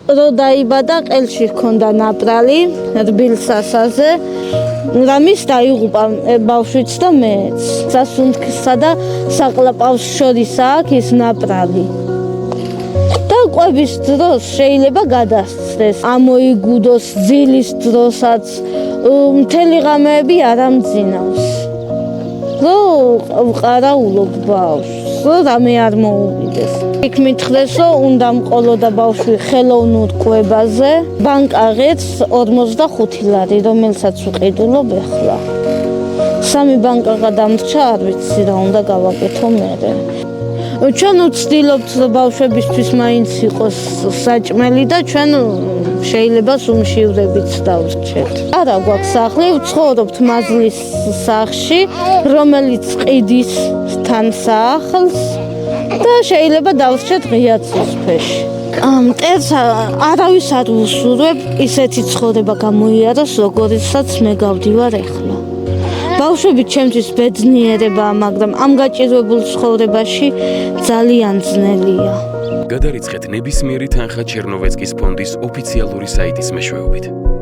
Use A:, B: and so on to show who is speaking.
A: რო დაიბადა, ყელში ჰქონდა ნაპრალი, რბილ სასაზე. რამის დაიღუპა ბავშვიც და მეც. სასუნთქსა და საყლაპავს შორის აქვს ის ნაპრალი. და კვების დროს შეიძლება გადასცდეს. ამოიგუდოს ძილის დროსაც მთელი ღამეები არ ამძინავს. რო ვყარაულობ ბავშვს, რო რამე არ მოუვიდეს. იქ მითხრეს, რომ უნდა მყოლოდა ბავშვი ხელოვნურ კვებაზე, ბანკაღეთს 45 ლარი, რომელსაც ვყიდულობ ახლა. 3 ბანკაღა დამრჩა, არ ვიცი რა უნდა გავაკეთო მერე. ჩვენ ვცდილობთ, რომ ბავშვებისთვის მაინც იყოს საჭმელი და ჩვენ შეიძლება სუმშივრებიც დავრჩეთ. არა გვაქვს სახლი, ვცხოვრობთ მაზლის სახლში, რომელიც ყიდის თან სახლს და შეიძლება დავრჩეთ ღია ცისფერში. მტერს არავის არ ვუსურვებ, ისეთი ცხოვრება გამოიაროს, როგორიცაც მე გავდივარ ახლა. ბავშვები ჩემთვის ბედნიერებაა, მაგრამ ამ გაჭირვებულ ცხოვრებაში ძალიან ძნელია.
B: გადარიცხეთ ნებისმიერი თანხა ჩერნოვეცკის ფონდის ოფიციალური საიტის მეშვეობით.